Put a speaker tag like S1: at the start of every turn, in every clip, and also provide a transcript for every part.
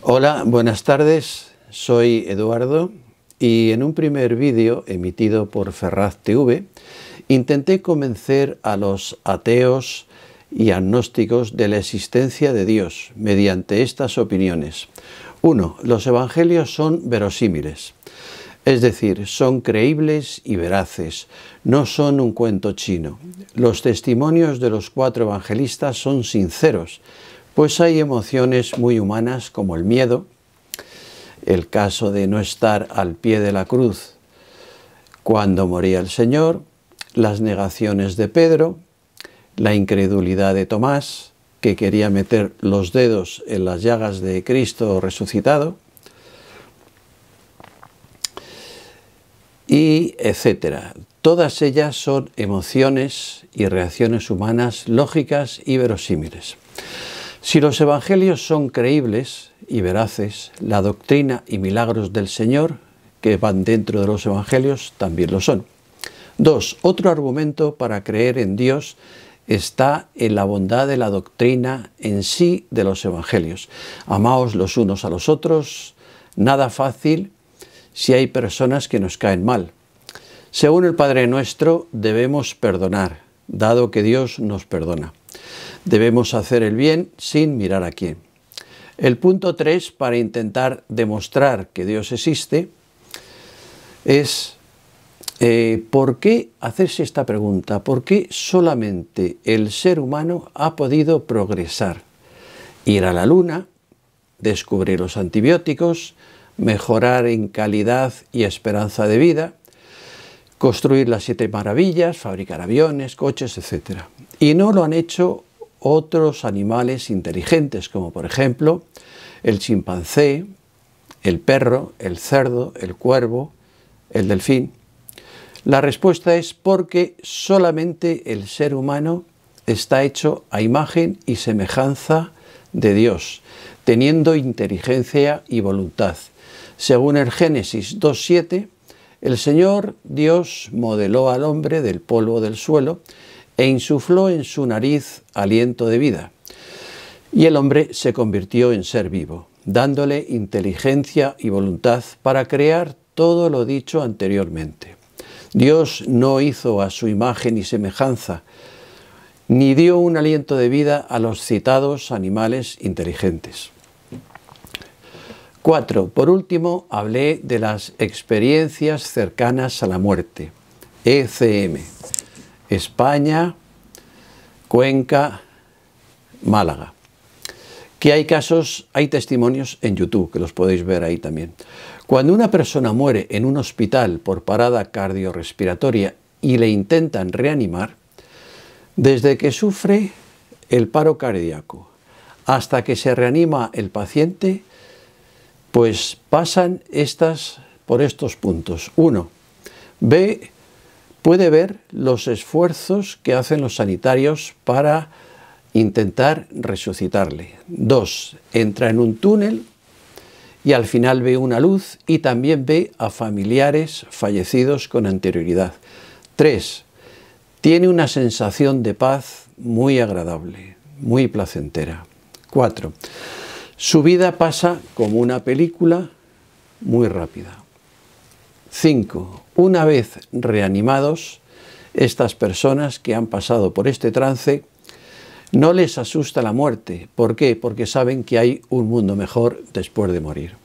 S1: Hola, buenas tardes, soy Eduardo y en un primer vídeo emitido por Ferraz TV intenté convencer a los ateos y agnósticos de la existencia de Dios mediante estas opiniones. 1. Los evangelios son verosímiles, es decir, son creíbles y veraces, no son un cuento chino. Los testimonios de los 4 evangelistas son sinceros, pues hay emociones muy humanas como el miedo, el caso de no estar al pie de la cruz cuando moría el Señor, las negaciones de Pedro, la incredulidad de Tomás, que quería meter los dedos en las llagas de Cristo resucitado, y etcétera. Todas ellas son emociones y reacciones humanas lógicas y verosímiles. Si los evangelios son creíbles y veraces, la doctrina y milagros del Señor, que van dentro de los evangelios, también lo son. 2. Otro argumento para creer en Dios está en la bondad de la doctrina en sí de los evangelios. Amaos los unos a los otros, nada fácil si hay personas que nos caen mal. Según el Padre Nuestro, debemos perdonar, dado que Dios nos perdona. Debemos hacer el bien sin mirar a quién. El punto 3, para intentar demostrar que Dios existe, es ¿por qué hacerse esta pregunta? ¿Por qué solamente el ser humano ha podido progresar? Ir a la luna, descubrir los antibióticos, mejorar en calidad y esperanza de vida, construir las 7 maravillas, fabricar aviones, coches, etc. Y no lo han hecho otros animales inteligentes, como por ejemplo el chimpancé, el perro, el cerdo, el cuervo, el delfín. La respuesta es porque solamente el ser humano está hecho a imagen y semejanza de Dios, teniendo inteligencia y voluntad. Según el Génesis 2:7, el Señor Dios modeló al hombre del polvo del suelo e insufló en su nariz aliento de vida. Y el hombre se convirtió en ser vivo, dándole inteligencia y voluntad para crear todo lo dicho anteriormente. Dios no hizo a su imagen y semejanza, ni dio un aliento de vida a los citados animales inteligentes. 4. Por último, hablé de las experiencias cercanas a la muerte, ECM. España, Cuenca, Málaga. Que hay casos, hay testimonios en YouTube, que los podéis ver ahí también. Cuando una persona muere en un hospital por parada cardiorrespiratoria y le intentan reanimar, desde que sufre el paro cardíaco hasta que se reanima el paciente, pues pasan por estos puntos. 1. Puede ver los esfuerzos que hacen los sanitarios para intentar resucitarle. 2. Entra en un túnel y al final ve una luz y también ve a familiares fallecidos con anterioridad. 3. Tiene una sensación de paz muy agradable, muy placentera. 4. Su vida pasa como una película muy rápida. 5. Una vez reanimados, estas personas que han pasado por este trance, no les asusta la muerte. ¿Por qué? Porque saben que hay un mundo mejor después de morir.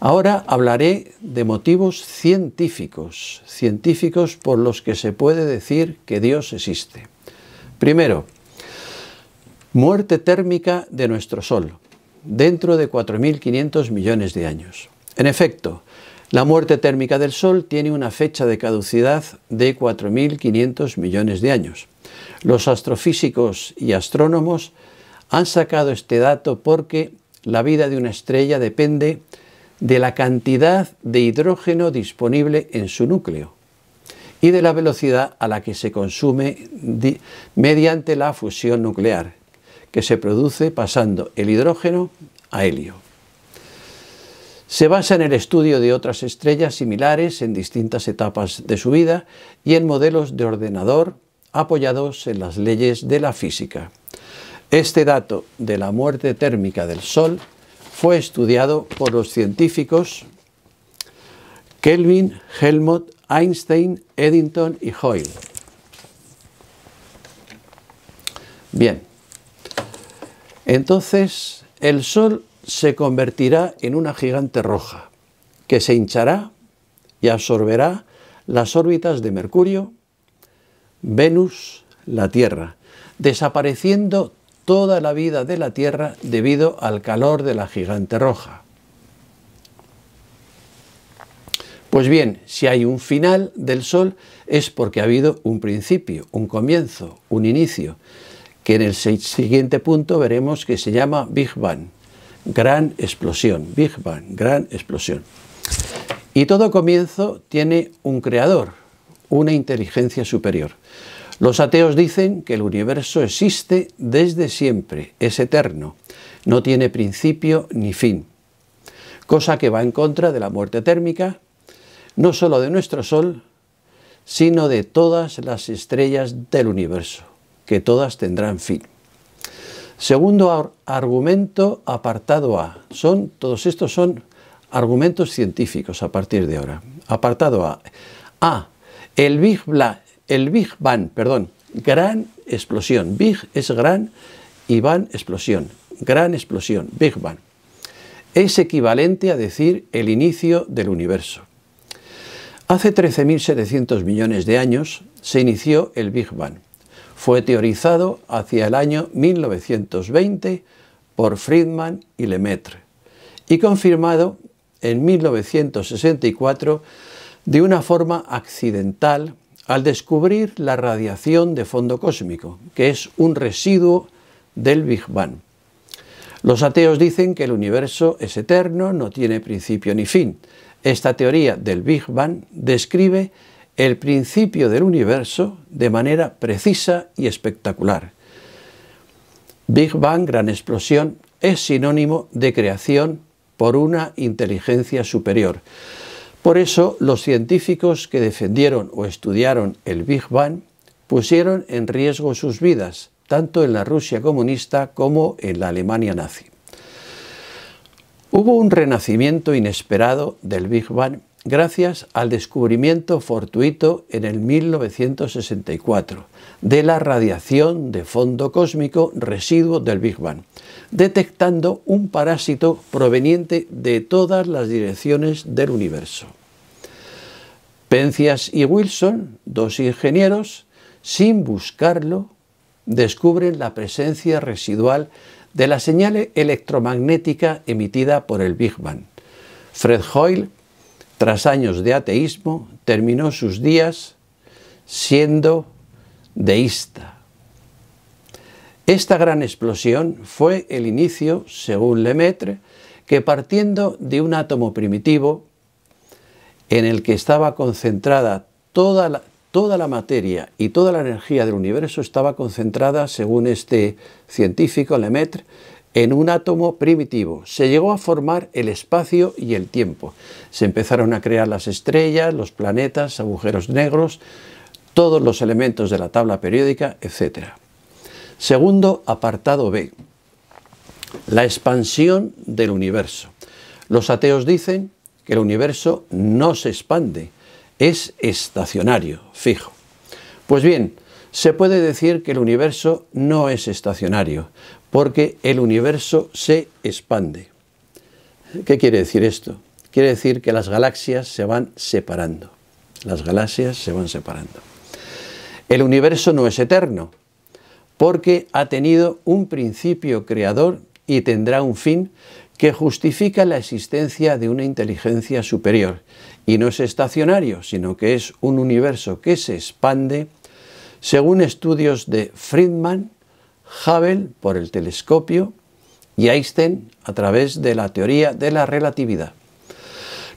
S1: Ahora hablaré de motivos científicos por los que se puede decir que Dios existe. Primero, muerte térmica de nuestro Sol, dentro de 4.500 millones de años. En efecto, la muerte térmica del Sol tiene una fecha de caducidad de 4.500 millones de años. Los astrofísicos y astrónomos han sacado este dato porque la vida de una estrella depende de la cantidad de hidrógeno disponible en su núcleo y de la velocidad a la que se consume mediante la fusión nuclear, que se produce pasando el hidrógeno a helio. Se basa en el estudio de otras estrellas similares en distintas etapas de su vida y en modelos de ordenador apoyados en las leyes de la física. Este dato de la muerte térmica del Sol fue estudiado por los científicos Kelvin, Helmont, Einstein, Eddington y Hoyle. Bien, entonces el Sol se convertirá en una gigante roja que se hinchará y absorberá las órbitas de Mercurio, Venus, la Tierra, desapareciendo toda la vida de la Tierra debido al calor de la gigante roja. Pues bien, si hay un final del Sol es porque ha habido un principio, un comienzo, un inicio, que en el siguiente punto veremos que se llama Big Bang, gran explosión, Big Bang, gran explosión. Y todo comienzo tiene un creador, una inteligencia superior. Los ateos dicen que el universo existe desde siempre, es eterno, no tiene principio ni fin, cosa que va en contra de la muerte térmica, no solo de nuestro Sol, sino de todas las estrellas del universo, que todas tendrán fin. Segundo argumento, apartado A. Todos estos son argumentos científicos a partir de ahora. Apartado A. A. El Big Bang, gran explosión. Big es gran y Bang explosión. Gran explosión, Big Bang. Es equivalente a decir el inicio del universo. Hace 13.700 millones de años se inició el Big Bang. Fue teorizado hacia el año 1920 por Friedman y Lemaitre y confirmado en 1964 de una forma accidental al descubrir la radiación de fondo cósmico, que es un residuo del Big Bang. Los ateos dicen que el universo es eterno, no tiene principio ni fin. Esta teoría del Big Bang describe el principio del universo de manera precisa y espectacular. Big Bang, gran explosión, es sinónimo de creación por una inteligencia superior. Por eso, los científicos que defendieron o estudiaron el Big Bang pusieron en riesgo sus vidas, tanto en la Rusia comunista como en la Alemania nazi. Hubo un renacimiento inesperado del Big Bang gracias al descubrimiento fortuito en el 1964 de la radiación de fondo cósmico residuo del Big Bang, detectando un parásito proveniente de todas las direcciones del universo. Penzias y Wilson, dos ingenieros, sin buscarlo, descubren la presencia residual de la señal electromagnética emitida por el Big Bang. Fred Hoyle, tras años de ateísmo, terminó sus días siendo deísta. Esta gran explosión fue el inicio, según Lemaitre, que partiendo de un átomo primitivo en el que estaba concentrada toda la materia y toda la energía del universo estaba concentrada, según este científico Lemaitre, en un átomo primitivo. Se llegó a formar el espacio y el tiempo. Se empezaron a crear las estrellas, los planetas, agujeros negros, todos los elementos de la tabla periódica, etc. Segundo apartado B. La expansión del universo. Los ateos dicen que el universo no se expande, es estacionario, fijo. Pues bien, se puede decir que el universo no es estacionario, porque el universo se expande. ¿Qué quiere decir esto? Quiere decir que las galaxias se van separando. Las galaxias se van separando. El universo no es eterno, porque ha tenido un principio creador y tendrá un fin que justifica la existencia de una inteligencia superior. Y no es estacionario, sino que es un universo que se expande según estudios de Friedman, Hubble por el telescopio y Einstein a través de la teoría de la relatividad.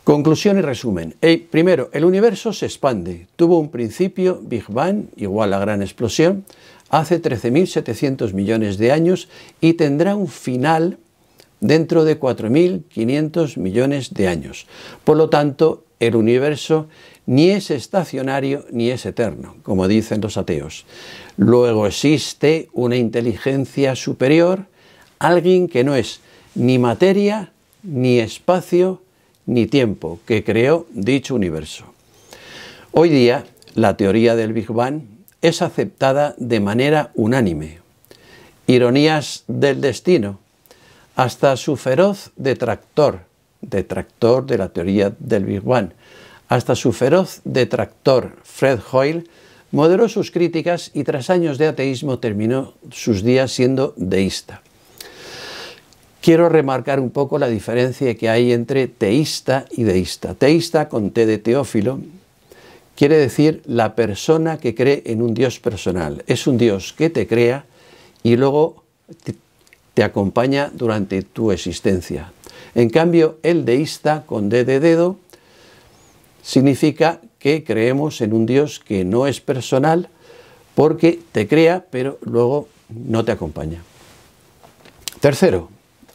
S1: Conclusión y resumen. Primero, el universo se expande. Tuvo un principio, Big Bang, igual a gran explosión, hace 13.700 millones de años y tendrá un final dentro de 4.500 millones de años. Por lo tanto, el universo ni es estacionario ni es eterno, como dicen los ateos. Luego existe una inteligencia superior, alguien que no es ni materia ni espacio, ni tiempo que creó dicho universo. Hoy día, la teoría del Big Bang es aceptada de manera unánime. Ironías del destino, hasta su feroz detractor de la teoría del Big Bang, hasta su feroz detractor Fred Hoyle moderó sus críticas y tras años de ateísmo terminó sus días siendo deísta. Quiero remarcar un poco la diferencia que hay entre teísta y deísta. Teísta, con T de Teófilo, quiere decir la persona que cree en un Dios personal. Es un Dios que te crea y luego te acompaña durante tu existencia. En cambio, el deísta, con D de dedo, significa que creemos en un Dios que no es personal porque te crea, pero luego no te acompaña. Tercero,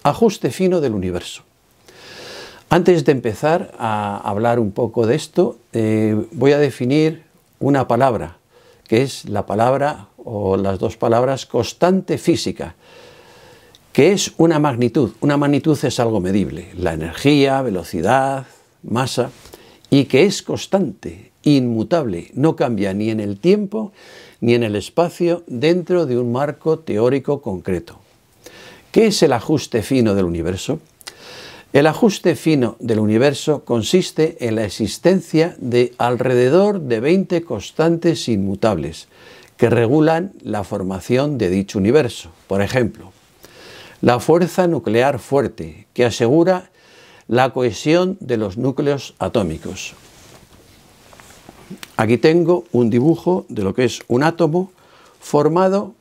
S1: ajuste fino del universo. Antes de empezar a hablar un poco de esto, voy a definir una palabra, que es la palabra o las dos palabras constante física, que es una magnitud. Una magnitud es algo medible, la energía, velocidad, masa, y que es constante, inmutable, no cambia ni en el tiempo ni en el espacio dentro de un marco teórico concreto. ¿Qué es el ajuste fino del universo? El ajuste fino del universo consiste en la existencia de alrededor de 20 constantes inmutables que regulan la formación de dicho universo. Por ejemplo, la fuerza nuclear fuerte, que asegura la cohesión de los núcleos atómicos. Aquí tengo un dibujo de lo que es un átomo formado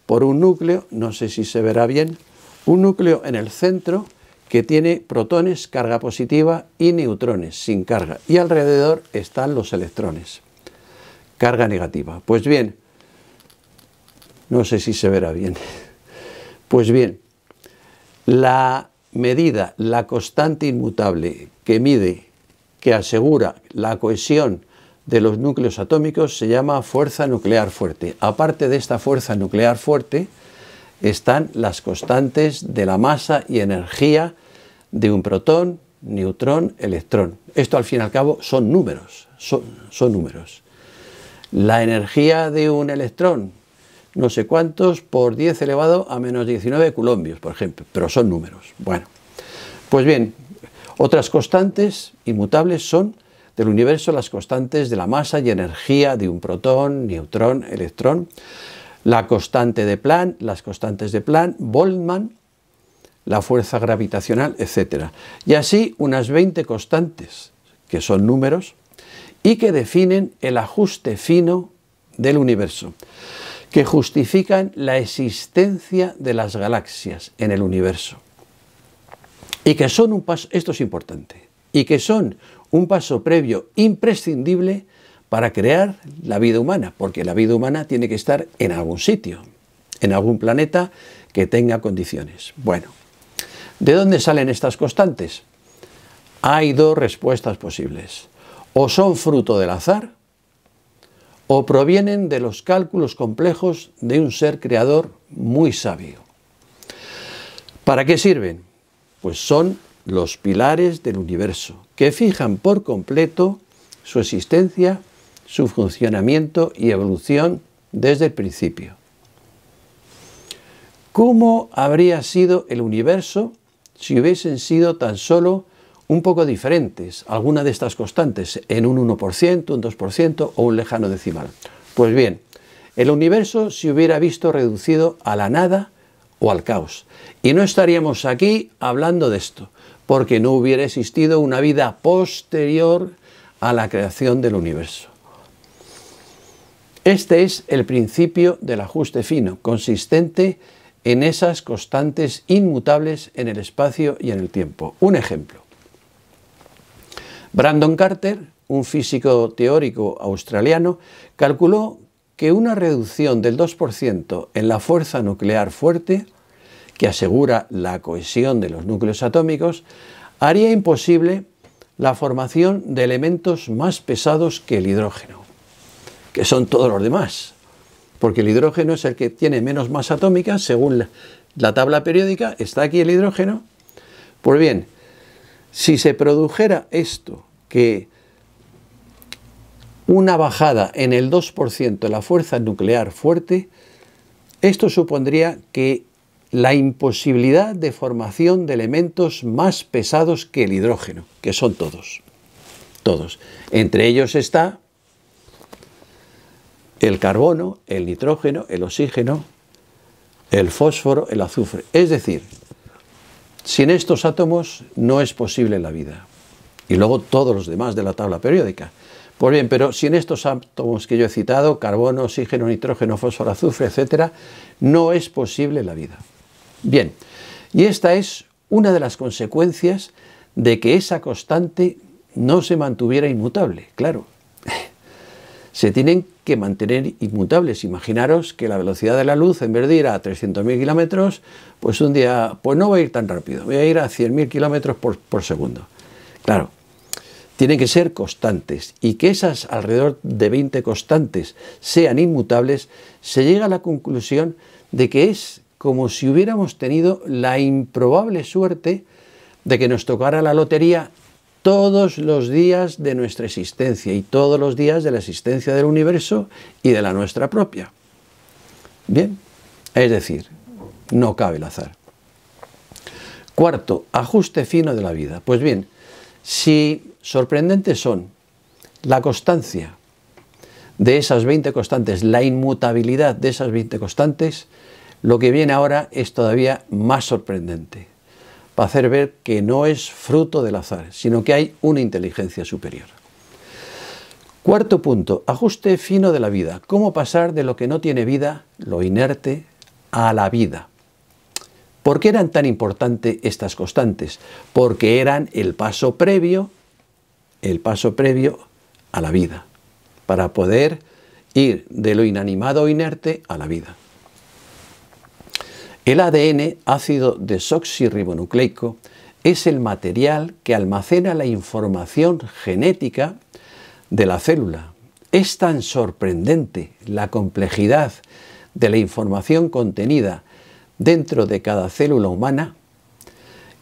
S1: por un núcleo, no sé si se verá bien, un núcleo en el centro que tiene protones, carga positiva, y neutrones sin carga, y alrededor están los electrones, carga negativa. Pues bien, no sé si se verá bien. Pues bien, la medida, la constante inmutable que mide, que asegura la cohesión de los núcleos atómicos se llama fuerza nuclear fuerte. Aparte de esta fuerza nuclear fuerte, están las constantes de la masa y energía de un protón, neutrón, electrón. Esto al fin y al cabo son números, son números. La energía de un electrón, no sé cuántos por 10 elevado a menos 19 coulombios, por ejemplo, pero son números. Bueno, pues bien, otras constantes inmutables son del universo las constantes de la masa y energía de un protón, neutrón, electrón, la constante de Planck, las constantes de Planck, Boltzmann, la fuerza gravitacional, etc. Y así unas 20 constantes, que son números, y que definen el ajuste fino del universo, que justifican la existencia de las galaxias en el universo. Y que son un paso, esto es importante, y que son un paso previo imprescindible para crear la vida humana, porque la vida humana tiene que estar en algún sitio, en algún planeta que tenga condiciones. Bueno, ¿de dónde salen estas constantes? Hay dos respuestas posibles. O son fruto del azar, o provienen de los cálculos complejos de un ser creador muy sabio. ¿Para qué sirven? Pues son los pilares del universo, que fijan por completo su existencia, su funcionamiento y evolución desde el principio. ¿Cómo habría sido el universo si hubiesen sido tan solo un poco diferentes alguna de estas constantes, en un 1%, un 2% o un lejano decimal? Pues bien, el universo se hubiera visto reducido a la nada o al caos. Y no estaríamos aquí hablando de esto, porque no hubiera existido una vida posterior a la creación del universo. Este es el principio del ajuste fino, consistente en esas constantes inmutables en el espacio y en el tiempo. Un ejemplo. Brandon Carter, un físico teórico australiano, calculó que una reducción del 2% en la fuerza nuclear fuerte, que asegura la cohesión de los núcleos atómicos, haría imposible la formación de elementos más pesados que el hidrógeno, que son todos los demás, porque el hidrógeno es el que tiene menos masa atómica, según la tabla periódica, está aquí el hidrógeno. Pues bien, Si se produjera esto, que una bajada en el 2% de la fuerza nuclear fuerte, esto supondría que la imposibilidad de formación de elementos más pesados que el hidrógeno, que son todos. Entre ellos está el carbono, el nitrógeno, el oxígeno, el fósforo, el azufre. Es decir, sin estos átomos no es posible la vida. Y luego todos los demás de la tabla periódica. Pues bien, pero sin estos átomos que yo he citado, carbono, oxígeno, nitrógeno, fósforo, azufre, etc., no es posible la vida. Bien, y esta es una de las consecuencias de que esa constante no se mantuviera inmutable, claro. Se tienen que mantener inmutables. Imaginaros que la velocidad de la luz, en vez de ir a 300.000 kilómetros, pues un día, pues no voy a ir tan rápido, voy a ir a 100.000 kilómetros por segundo. Claro, tienen que ser constantes, y que esas alrededor de 20 constantes sean inmutables, se llega a la conclusión de que es como si hubiéramos tenido la improbable suerte de que nos tocara la lotería todos los días de nuestra existencia y todos los días de la existencia del universo y de la nuestra propia. Bien, es decir, no cabe el azar. Cuarto, ajuste fino de la vida. Pues bien, si sorprendentes son la constancia de esas 20 constantes, la inmutabilidad de esas 20 constantes, lo que viene ahora es todavía más sorprendente, para hacer ver que no es fruto del azar, sino que hay una inteligencia superior. Cuarto punto, ajuste fino de la vida. ¿Cómo pasar de lo que no tiene vida, lo inerte, a la vida? ¿Por qué eran tan importantes estas constantes? Porque eran el paso previo a la vida, para poder ir de lo inanimado o inerte a la vida. El ADN, ácido desoxirribonucleico, es el material que almacena la información genética de la célula. Es tan sorprendente la complejidad de la información contenida dentro de cada célula humana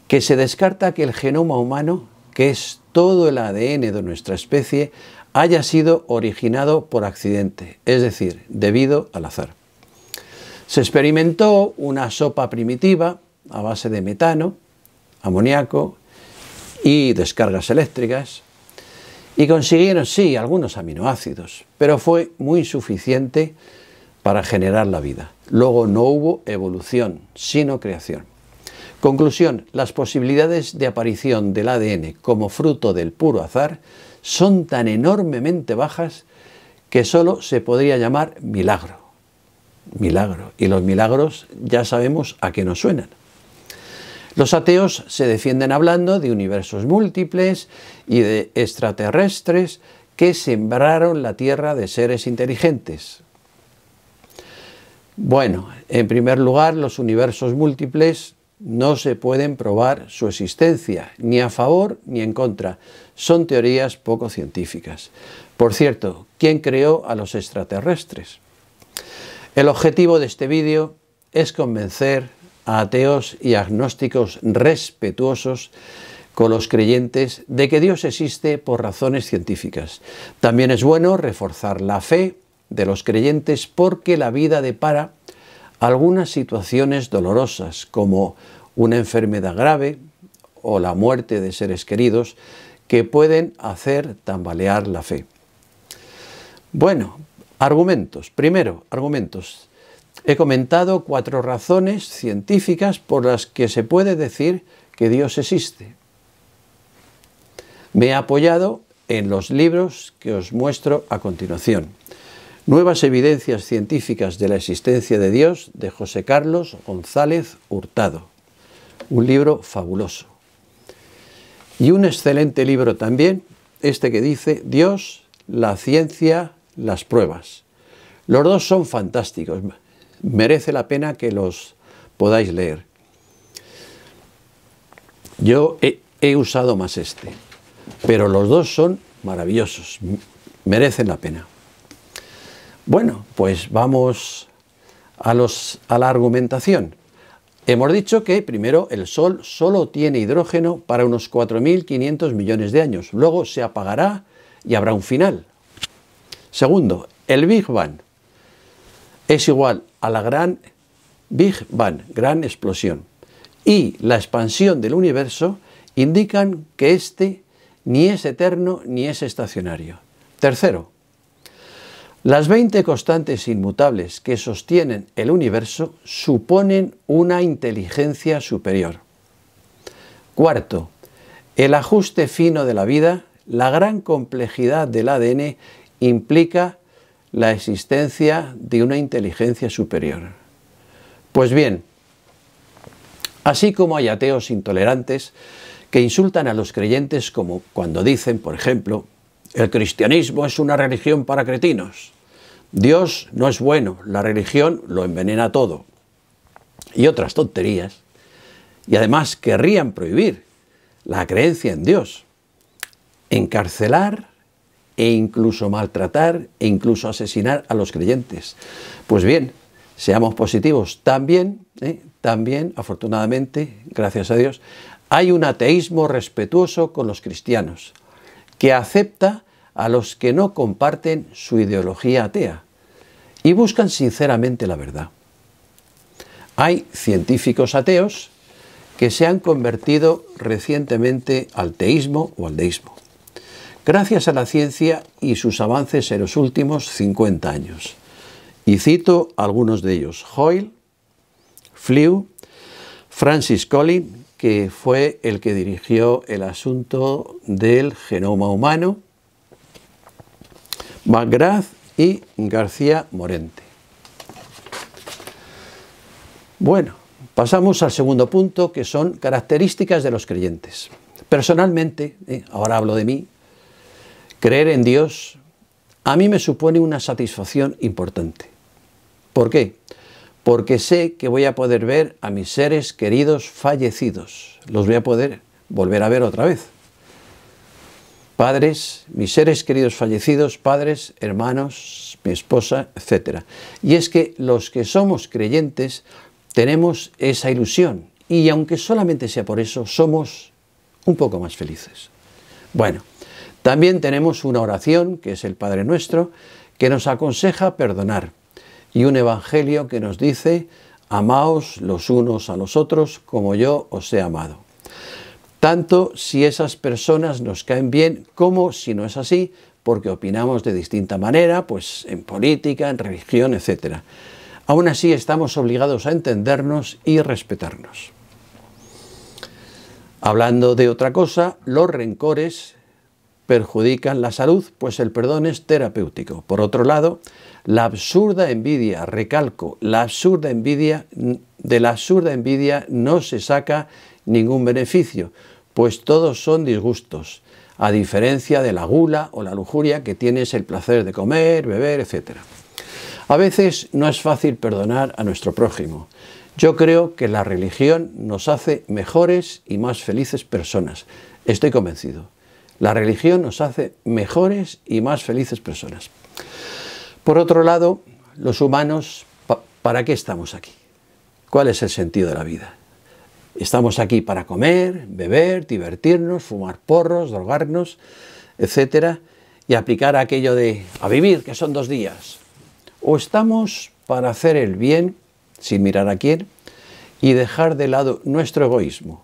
S1: que se descarta que el genoma humano, que es todo el ADN de nuestra especie, haya sido originado por accidente, es decir, debido al azar. Se experimentó una sopa primitiva a base de metano, amoníaco y descargas eléctricas, y consiguieron, sí, algunos aminoácidos, pero fue muy insuficiente para generar la vida. Luego no hubo evolución, sino creación. Conclusión, las posibilidades de aparición del ADN como fruto del puro azar son tan enormemente bajas que solo se podría llamar milagro. Milagro. Y los milagros ya sabemos a qué nos suenan. Los ateos se defienden hablando de universos múltiples y de extraterrestres que sembraron la Tierra de seres inteligentes. Bueno, en primer lugar, los universos múltiples no se pueden probar su existencia, ni a favor ni en contra. Son teorías poco científicas. Por cierto, ¿quién creó a los extraterrestres? El objetivo de este vídeo es convencer a ateos y agnósticos respetuosos con los creyentes de que Dios existe por razones científicas. También es bueno reforzar la fe de los creyentes porque la vida depara algunas situaciones dolorosas como una enfermedad grave o la muerte de seres queridos que pueden hacer tambalear la fe. Bueno, argumentos. Primero, argumentos. He comentado 4 razones científicas por las que se puede decir que Dios existe. Me he apoyado en los libros que os muestro a continuación. Nuevas evidencias científicas de la existencia de Dios, de José Carlos González Hurtado. Un libro fabuloso. Y un excelente libro también, este que dice Dios, la ciencia, las pruebas. Los dos son fantásticos. Merece la pena que los podáis leer. Yo he usado más este, pero los dos son maravillosos. Merecen la pena. Bueno, pues vamos a la argumentación. Hemos dicho que, primero, el Sol solo tiene hidrógeno para unos 4.500 millones de años. Luego se apagará y habrá un final. Segundo, el Big Bang es igual a la gran Big Bang, gran explosión. Y la expansión del universo indican que este ni es eterno ni es estacionario. Tercero, las 20 constantes inmutables que sostienen el universo suponen una inteligencia superior. Cuarto, el ajuste fino de la vida, la gran complejidad del ADN implica la existencia de una inteligencia superior. Pues bien, así como hay ateos intolerantes que insultan a los creyentes como cuando dicen, por ejemplo, el cristianismo es una religión para cretinos, Dios no es bueno, la religión lo envenena todo, y otras tonterías, y además querrían prohibir la creencia en Dios, encarcelar e incluso maltratar e incluso asesinar a los creyentes. Pues bien, seamos positivos, también, afortunadamente, gracias a Dios, hay un ateísmo respetuoso con los cristianos, que acepta a los que no comparten su ideología atea y buscan sinceramente la verdad. Hay científicos ateos que se han convertido recientemente al teísmo o al deísmo, gracias a la ciencia y sus avances en los últimos 50 años. Y cito algunos de ellos: Hoyle, Flew, Francis Collins, que fue el que dirigió el asunto del genoma humano, McGrath y García Morente. Bueno, pasamos al segundo punto, que son características de los creyentes. Personalmente, ahora hablo de mí, creer en Dios a mí me supone una satisfacción importante. ¿Por qué? Porque sé que voy a poder ver a mis seres queridos fallecidos. Los voy a poder volver a ver otra vez. Padres, mis seres queridos fallecidos, padres, hermanos, mi esposa, etc. Y es que los que somos creyentes tenemos esa ilusión. Y aunque solamente sea por eso, somos un poco más felices. Bueno, también tenemos una oración, que es el Padre Nuestro, que nos aconseja perdonar. Y un evangelio que nos dice: amaos los unos a los otros como yo os he amado. Tanto si esas personas nos caen bien como si no es así, porque opinamos de distinta manera, pues en política, en religión, etc. Aún así estamos obligados a entendernos y respetarnos. Hablando de otra cosa, los rencores perjudican la salud, pues el perdón es terapéutico. Por otro lado, la absurda envidia, recalco, de la absurda envidia no se saca ningún beneficio, pues todos son disgustos, a diferencia de la gula o la lujuria, que tienes el placer de comer, beber, etc. A veces no es fácil perdonar a nuestro prójimo. Yo creo que la religión nos hace mejores y más felices personas. Estoy convencido. La religión nos hace mejores y más felices personas. Por otro lado, los humanos, ¿para qué estamos aquí? ¿Cuál es el sentido de la vida? Estamos aquí para comer, beber, divertirnos, fumar porros, drogarnos, etc. Y aplicar aquello de a vivir, que son 2 días. O estamos para hacer el bien, sin mirar a quién, y dejar de lado nuestro egoísmo.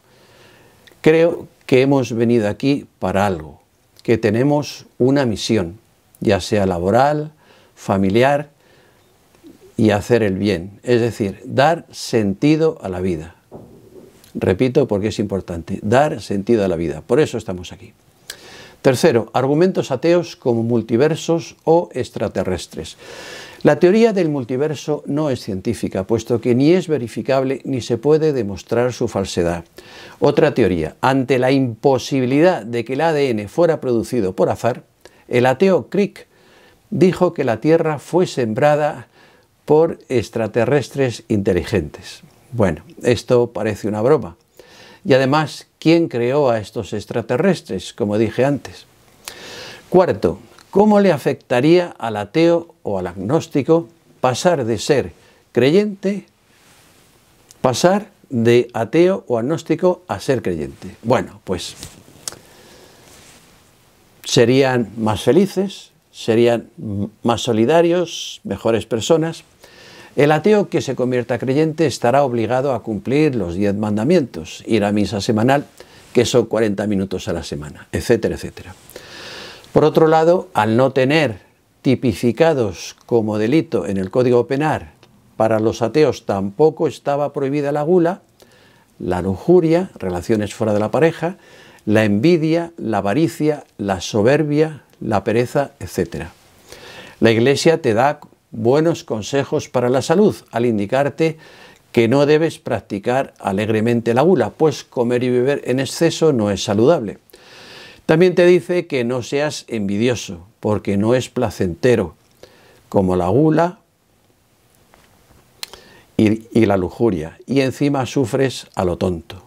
S1: Creo que hemos venido aquí para algo, que tenemos una misión, ya sea laboral, familiar, y hacer el bien, es decir, dar sentido a la vida. Repito porque es importante, dar sentido a la vida, por eso estamos aquí. Tercero, argumentos ateos como multiversos o extraterrestres. La teoría del multiverso no es científica, puesto que ni es verificable ni se puede demostrar su falsedad. Otra teoría: ante la imposibilidad de que el ADN fuera producido por azar, el ateo Crick dijo que la Tierra fue sembrada por extraterrestres inteligentes. Bueno, esto parece una broma. Y además, ¿quién creó a estos extraterrestres? Como dije antes. Cuarto, ¿cómo le afectaría al ateo o al agnóstico pasar de ser creyente, pasar de ateo o agnóstico a ser creyente? Bueno, pues serían más felices, serían más solidarios, mejores personas. El ateo que se convierta creyente estará obligado a cumplir los 10 mandamientos, ir a misa semanal, que son 40 minutos a la semana, etcétera, etcétera. Por otro lado, al no tener tipificados como delito en el Código Penal, para los ateos tampoco estaba prohibida la gula, la lujuria, relaciones fuera de la pareja, la envidia, la avaricia, la soberbia, la pereza, etc. La Iglesia te da buenos consejos para la salud al indicarte que no debes practicar alegremente la gula, pues comer y beber en exceso no es saludable. También te dice que no seas envidioso, porque no es placentero, como la gula y la lujuria, y encima sufres a lo tonto.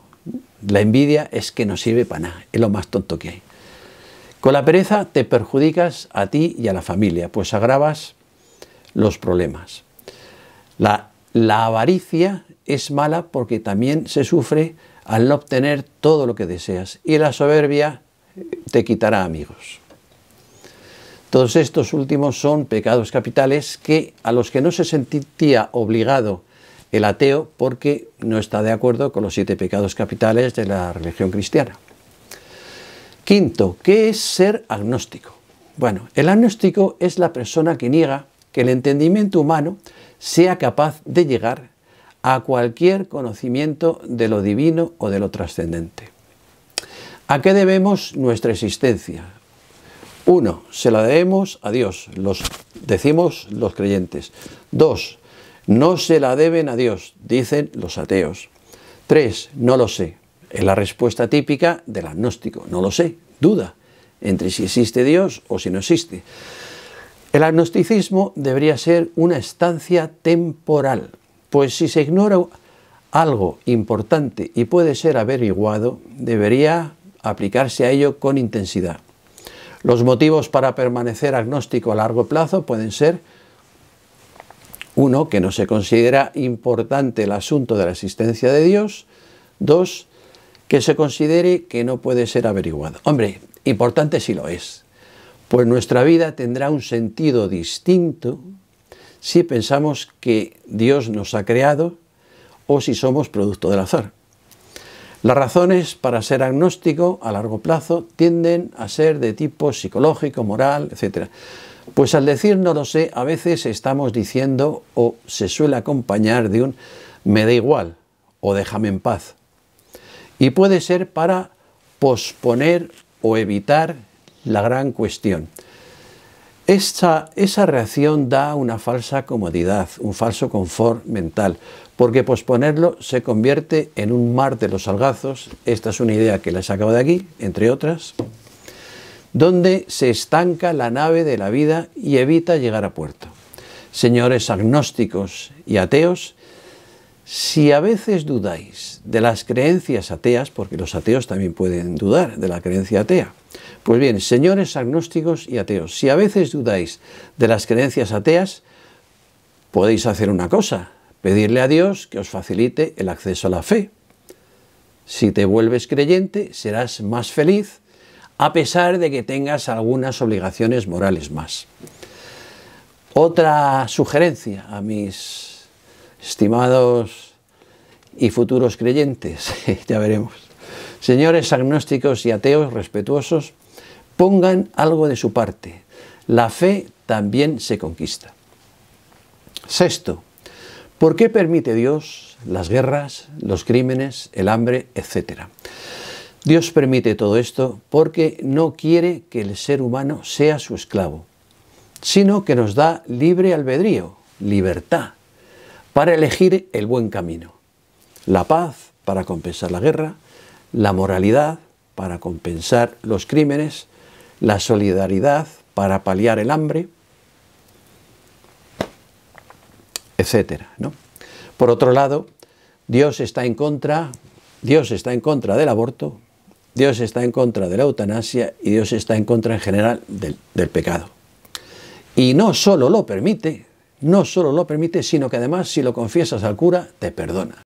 S1: La envidia es que no sirve para nada, es lo más tonto que hay. Con la pereza te perjudicas a ti y a la familia, pues agravas los problemas. La avaricia es mala porque también se sufre al no obtener todo lo que deseas, y la soberbia te quitará amigos. Todos estos últimos son pecados capitales a los que no se sentía obligado el ateo porque no está de acuerdo con los 7 pecados capitales de la religión cristiana. Quinto, ¿qué es ser agnóstico? Bueno, el agnóstico es la persona que niega que el entendimiento humano sea capaz de llegar a cualquier conocimiento de lo divino o de lo trascendente. ¿A qué debemos nuestra existencia? 1. Se la debemos a Dios, decimos los creyentes. 2. No se la deben a Dios, dicen los ateos. 3. No lo sé. Es la respuesta típica del agnóstico. No lo sé, duda entre si existe Dios o si no existe. El agnosticismo debería ser una estancia temporal, pues si se ignora algo importante y puede ser averiguado, debería aplicarse a ello con intensidad. Los motivos para permanecer agnóstico a largo plazo pueden ser: 1. Que no se considera importante el asunto de la existencia de Dios. 2. Que se considere que no puede ser averiguado. Hombre, importante sí lo es, pues nuestra vida tendrá un sentido distinto si pensamos que Dios nos ha creado o si somos producto del azar. Las razones para ser agnóstico a largo plazo tienden a ser de tipo psicológico, moral, etc. Pues al decir no lo sé, a veces estamos diciendo, o se suele acompañar de un me da igual o déjame en paz. Y puede ser para posponer o evitar la gran cuestión. Esa reacción da una falsa comodidad, un falso confort mental, porque posponerlo se convierte en un mar de los salgazos. Esta es una idea que les acabo de aquí, entre otras, donde se estanca la nave de la vida y evita llegar a puerto. Señores agnósticos y ateos, si a veces dudáis de las creencias ateas, porque los ateos también pueden dudar de la creencia atea, pues bien, señores agnósticos y ateos, si a veces dudáis de las creencias ateas, podéis hacer una cosa: pedirle a Dios que os facilite el acceso a la fe. Si te vuelves creyente, serás más feliz, a pesar de que tengas algunas obligaciones morales más. Otra sugerencia a mis estimados y futuros creyentes, ya veremos. Señores agnósticos y ateos respetuosos, pongan algo de su parte. La fe también se conquista. Sexto, ¿por qué permite Dios las guerras, los crímenes, el hambre, etcétera? Dios permite todo esto porque no quiere que el ser humano sea su esclavo, sino que nos da libre albedrío, libertad, para elegir el buen camino. La paz para compensar la guerra, la moralidad para compensar los crímenes, la solidaridad para paliar el hambre, etcétera, ¿no? Por otro lado, Dios está en contra del aborto, Dios está en contra de la eutanasia y Dios está en contra en general del pecado. Y no solo lo permite, sino que además si lo confiesas al cura te perdona.